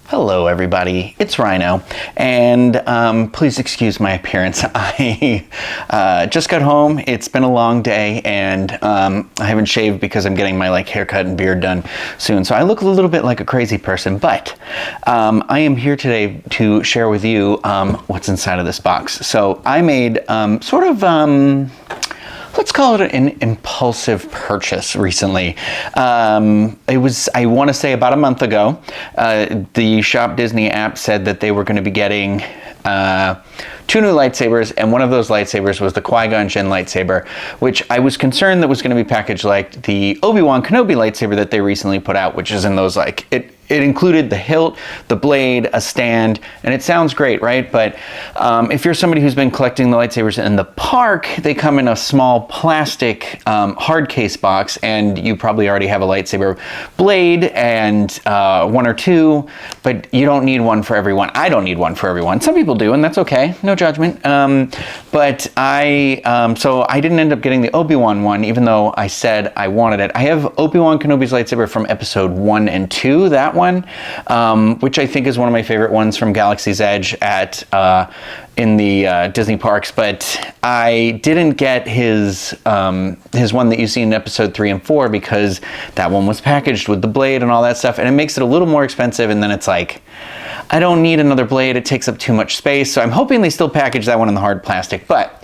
Hello everybody, it's Ryno, and please excuse my appearance. I just got home. It's been a long day, and I haven't shaved because I'm getting my haircut and beard done soon, so I look a little bit like a crazy person, but I am here today to share with you what's inside of this box. So I made let's call it an impulsive purchase recently. It was, I want to say, about a month ago. The ShopDisney app said that they were going to be getting 2 new lightsabers, and one of those lightsabers was the Qui-Gon Jinn Lightsaber, which I was concerned that was going to be packaged like the Obi-Wan Kenobi lightsaber that they recently put out, which is in those it included the hilt, the blade, a stand, and it sounds great, right? But if you're somebody who's been collecting the lightsabers in the park, they come in a small plastic hard case box, and you probably already have a lightsaber blade and 1 or 2, but you don't need one for everyone. I don't need one for everyone. Some people do, and that's okay, no judgment. But so I didn't end up getting the Obi-Wan one, even though I said I wanted it. I have Obi-Wan Kenobi's lightsaber from episode 1 and 2, that one, which I think is one of my favorite ones from Galaxy's Edge in the Disney parks, but I didn't get his one that you see in episode 3 and 4 because that one was packaged with the blade and all that stuff, and it makes it a little more expensive, and then it's like, I don't need another blade, it takes up too much space, so I'm hoping they still package that one in the hard plastic. But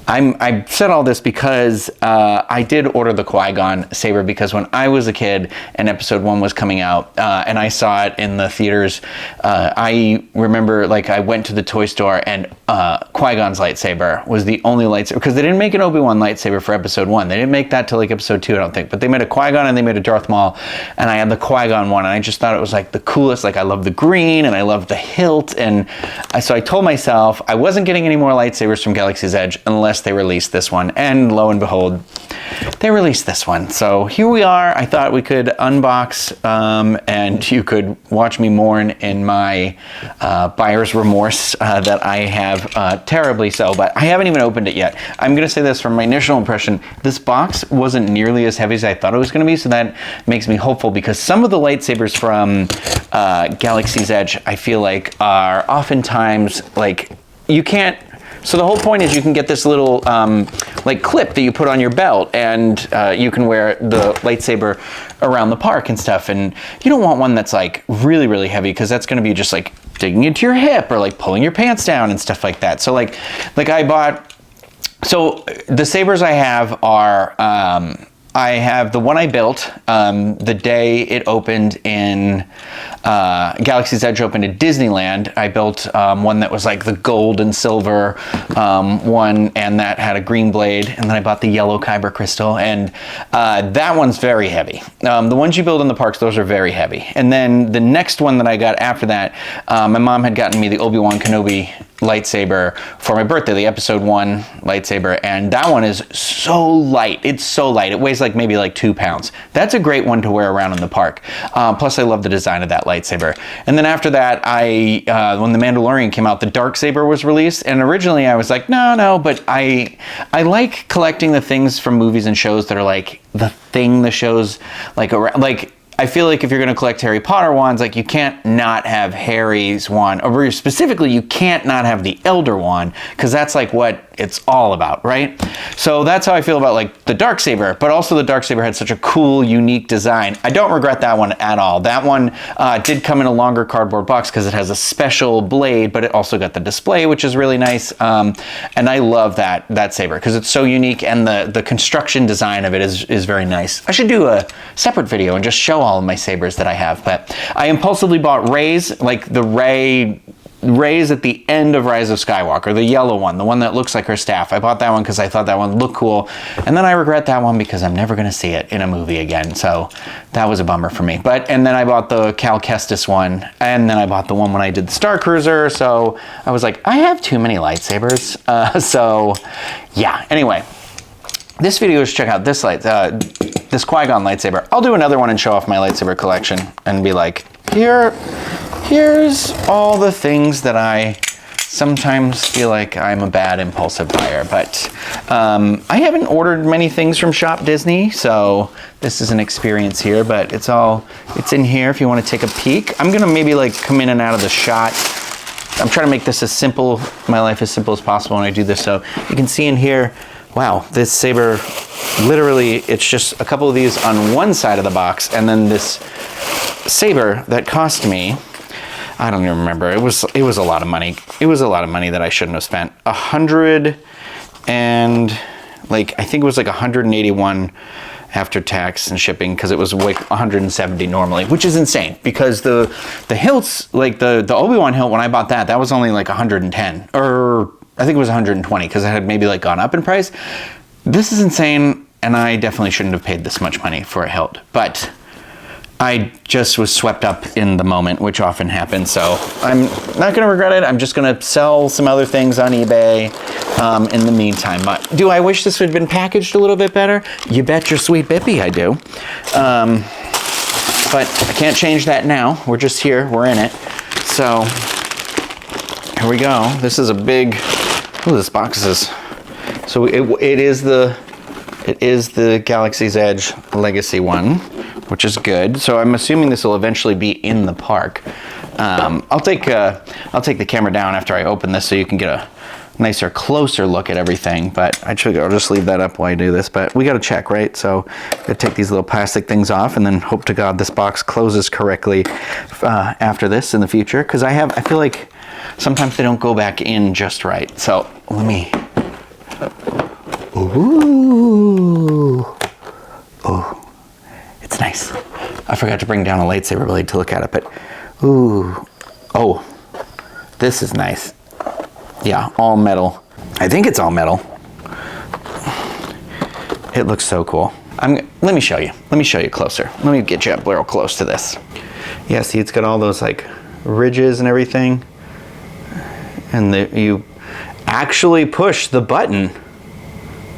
I said all this because I did order the Qui-Gon saber because when I was a kid and episode 1 was coming out and I saw it in the theaters, I remember I went to the toy store and Qui-Gon's lightsaber was the only lightsaber, because they didn't make an Obi-Wan lightsaber for episode 1. They didn't make that till episode 2, I don't think, but they made a Qui-Gon and they made a Darth Maul, and I had the Qui-Gon one, and I just thought it was the coolest. I love the green and I love the hilt, and so I told myself I wasn't getting any more lightsabers from Galaxy's Edge unless they released this one, and lo and behold, they released this one. So here we are. I thought we could unbox and you could watch me mourn in my buyer's remorse that I have terribly so, but I haven't even opened it yet. I'm going to say this from my initial impression, this box wasn't nearly as heavy as I thought it was going to be, so that makes me hopeful, because some of the lightsabers from Galaxy's Edge I feel like are oftentimes you can't. So the whole point is you can get this little clip that you put on your belt, and you can wear the lightsaber around the park and stuff, and you don't want one that's really, really heavy, because that's going to be just digging into your hip or pulling your pants down and stuff like that. So I bought, so the sabers I have are, I have the one I built the day it opened in Galaxy's Edge opened at Disneyland. I built one that was the gold and silver one, and that had a green blade, and then I bought the yellow kyber crystal, and that one's very heavy. The ones you build in the parks, those are very heavy. And then the next one that I got after that, my mom had gotten me the Obi-Wan Kenobi lightsaber for my birthday, the episode 1 lightsaber, and that one is so light. It's so light. It weighs maybe 2 pounds. That's a great one to wear around in the park. Plus I love the design of that lightsaber. And then after that, when The Mandalorian came out, the dark saber was released, and originally I was no, but I like collecting the things from movies and shows that are the thing the show's around, I feel if you're going to collect Harry Potter wands, you can't not have Harry's wand, or specifically, you can't not have the Elder wand, because that's what it's all about, right? So that's how I feel about the Darksaber, but also the Darksaber had such a cool, unique design. I don't regret that one at all. That one did come in a longer cardboard box because it has a special blade, but it also got the display, which is really nice. And I love that saber because it's so unique, and the construction design of it is very nice. I should do a separate video and just show all of my sabers that I have, but I impulsively bought Rey's, the Rey's at the end of Rise of Skywalker, the yellow one, the one that looks like her staff. I bought that one because I thought that one looked cool, and then I regret that one because I'm never going to see it in a movie again, so that was a bummer for me. And then I bought the Cal Kestis one, and then I bought the one when I did the Star Cruiser, so I was I have too many lightsabers, so yeah. Anyway, this video is check out this this Qui-Gon lightsaber. I'll do another one and show off my lightsaber collection and be here's all the things that I sometimes feel I'm a bad impulsive buyer, but I haven't ordered many things from Shop Disney, so this is an experience here, but it's in here if you want to take a peek. I'm gonna maybe like come in and out of the shot. I'm trying to make this my life as simple as possible when I do this. So you can see in here, wow, this saber, literally, it's just a couple of these on one side of the box, and then this saber that cost me, I don't even remember. It was a lot of money. It was a lot of money that I shouldn't have spent. I think it was like 181 after tax and shipping, because it was like 170 normally, which is insane, because the hilts, like the Obi-Wan hilt, when I bought that was only like 110, or I think it was 120, because it had maybe like gone up in price. This is insane, and I definitely shouldn't have paid this much money for a hilt, but I just was swept up in the moment, which often happens, so I'm not gonna regret it. I'm just gonna sell some other things on eBay in the meantime. But do I wish this had been packaged a little bit better? You bet your sweet bippy I do. But I can't change that now. We're just here, we're in it. So, here we go. This is a big, this box is, so it is the Galaxy's Edge Legacy one, which is good. So I'm assuming this will eventually be in the park. I'll take the camera down after I open this so you can get a nicer, closer look at everything. But I'll just leave that up while I do this. But we got to check, right? So I'm gonna take these little plastic things off, and then hope to God this box closes correctly after this in the future. Because I feel like sometimes they don't go back in just right. So let me. Ooh. Oh. It's nice. I forgot to bring down a lightsaber blade to look at it, but ooh. Oh, this is nice. Yeah, all metal. I think it's all metal. It looks so cool. Let me show you. Let me show you closer. Let me get you up real close to this. Yeah, see, it's got all those like ridges and everything. And you actually push the button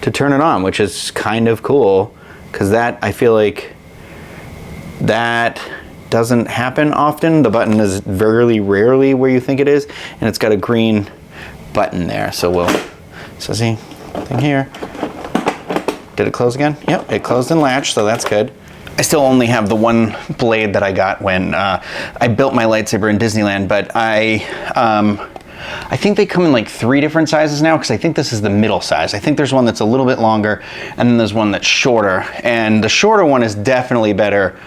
to turn it on, which is kind of cool, because that, I feel like, that doesn't happen often. The button is very rarely where you think it is, and it's got a green button there. So see, thing here. Did it close again? Yep, it closed and latched, so that's good. I still only have the one blade that I got when I built my lightsaber in Disneyland, but I think they come in like 3 different sizes now, because I think this is the middle size. I think there's one that's a little bit longer, and then there's one that's shorter. And the shorter one is definitely better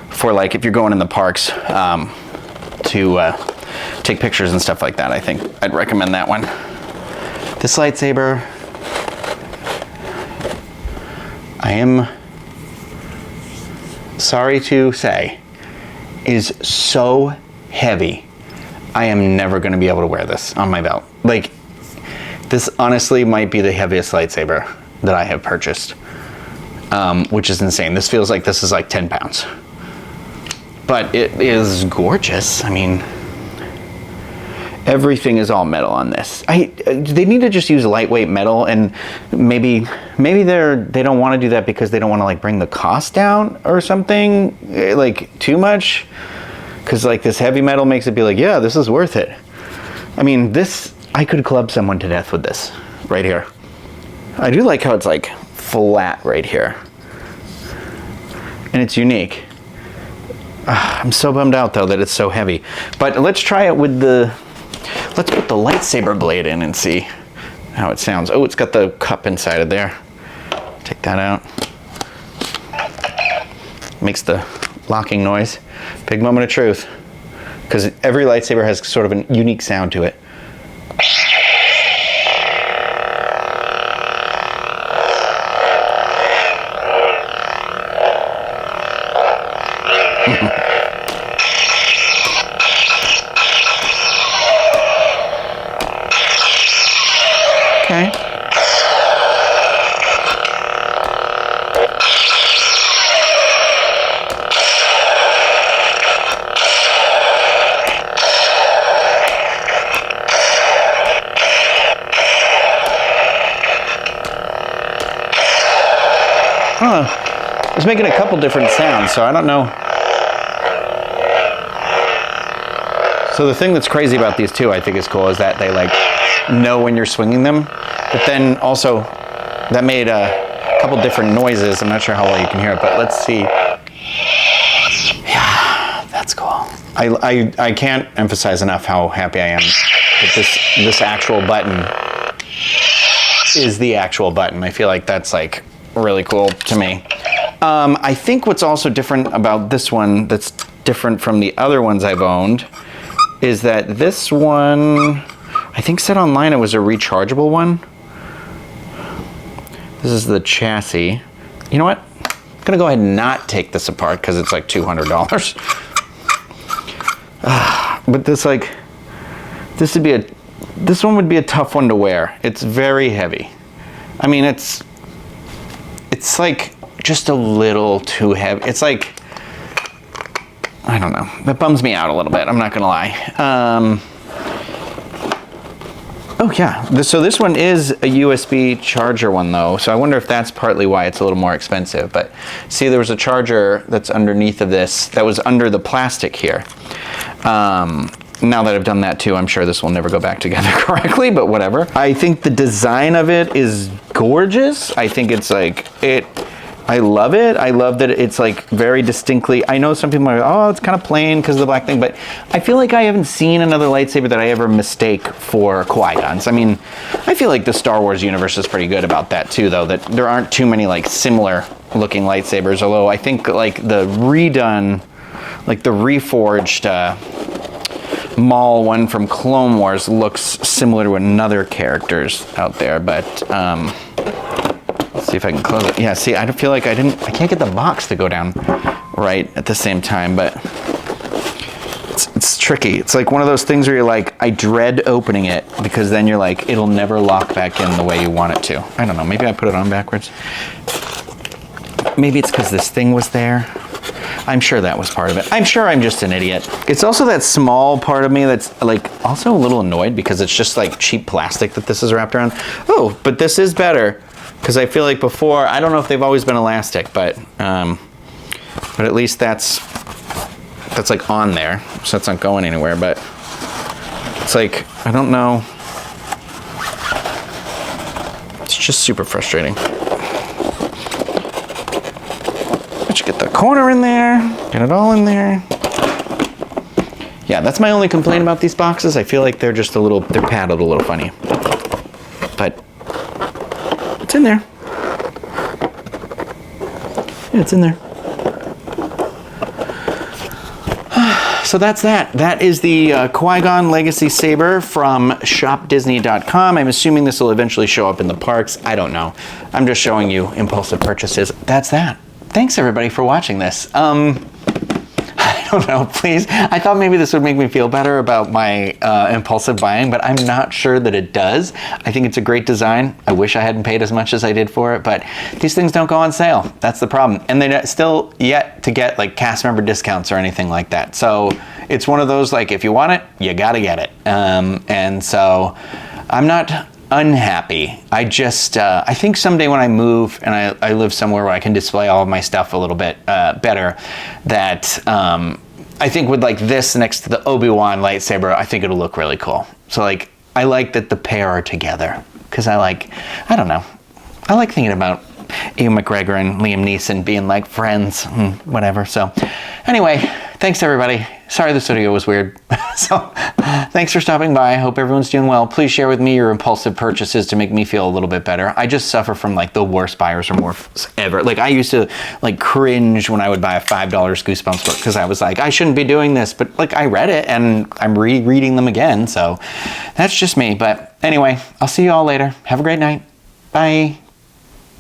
for like if you're going in the parks to take pictures and stuff like that. I think I'd recommend that one. This lightsaber, I am sorry to say, is so heavy. I am never going to be able to wear this on my belt. Like, this honestly might be the heaviest lightsaber that I have purchased, which is insane. This feels like this is like 10 pounds. But it is gorgeous. I mean, everything is all metal on this. They need to just use lightweight metal, and maybe they don't want to do that because they don't want to like bring the cost down or something, like too much. Because like this heavy metal makes it be like, yeah, this is worth it. I mean, this, I could club someone to death with this right here. I do like how it's like flat right here, and it's unique. I'm so bummed out though that it's so heavy. But let's try it with let's put the lightsaber blade in and see how it sounds. Oh, it's got the cup inside of there. Take that out. Makes the locking noise. Big moment of truth. Because every lightsaber has sort of a unique sound to it. Okay. It's making a couple different sounds, so I don't know. So the thing that's crazy about these two, I think is cool, is that they like know when you're swinging them, but then also That made a couple different noises. I'm not sure how well you can hear it, but let's see. Yeah, that's cool. I can't emphasize enough how happy I am that this actual button is the actual button. I feel like that's like really cool to me. I think what's also different about this one that's different from the other ones I've owned is that this one, I think said online it was a rechargeable one. This is the chassis. You know what? I'm gonna go ahead and not take this apart because it's like $200. But this one would be a tough one to wear. It's very heavy. I mean, it's like just a little too heavy. It's like, I don't know. That bums me out a little bit. I'm not gonna lie. Oh yeah, so this one is a USB charger one though, so I wonder if that's partly why it's a little more expensive. But see, there was a charger that's underneath of this that was under the plastic here. Now that I've done that too, I'm sure this will never go back together correctly, but whatever. I think the design of it is gorgeous. I think it's like, I love it. I love that it's like very distinctly, I know some people are like, oh, it's kind of plain because of the black thing, but I feel like I haven't seen another lightsaber that I ever mistake for Qui-Gon's. I mean, I feel like the Star Wars universe is pretty good about that too, though, that there aren't too many like similar looking lightsabers, although I think like the redone, like the reforged Maul one from Clone Wars looks similar to another character's out there, but let's see if I can close it. Yeah, see, I feel like I can't get the box to go down right at the same time, but it's tricky. It's like one of those things where you're like, I dread opening it because then you're like, it'll never lock back in the way you want it to. I don't know, maybe I put it on backwards. Maybe it's because this thing was there. I'm sure that was part of it. I'm sure I'm just an idiot. It's also that small part of me that's like also a little annoyed because it's just like cheap plastic that this is wrapped around. Oh, but this is better. Because I feel like before, I don't know if they've always been elastic, but at least that's like on there, so it's not going anywhere. But it's like, I don't know. It's just super frustrating. But you get the corner in there, get it all in there. Yeah, that's my only complaint about these boxes. I feel like they're just they're padded a little funny. But it's in there. Yeah, it's in there. So that's that. That is the Qui-Gon Legacy Saber from ShopDisney.com. I'm assuming this will eventually show up in the parks. I don't know. I'm just showing you impulsive purchases. That's that. Thanks everybody for watching this. I don't know, please. I thought maybe this would make me feel better about my impulsive buying, but I'm not sure that it does. I think it's a great design. I wish I hadn't paid as much as I did for it, but these things don't go on sale. That's the problem. And they're still yet to get like cast member discounts or anything like that. So it's one of those, like, if you want it, you gotta get it. And so I'm not unhappy. I just, I think someday when I move and I live somewhere where I can display all of my stuff a little bit better, that I think with like this next to the Obi-Wan lightsaber, I think it'll look really cool. So like, I like that the pair are together because I don't know. I like thinking about Ewan McGregor and Liam Neeson being like friends, whatever. So anyway, thanks everybody. Sorry this video was weird. So thanks for stopping by. I hope everyone's doing well. Please share with me your impulsive purchases to make me feel a little bit better. I just suffer from like the worst buyer's remorse ever. Like I used to like cringe when I would buy a $5 Goosebumps book because I was like, I shouldn't be doing this, but like I read it and I'm rereading them again. So that's just me. But anyway, I'll see you all later. Have a great night. Bye.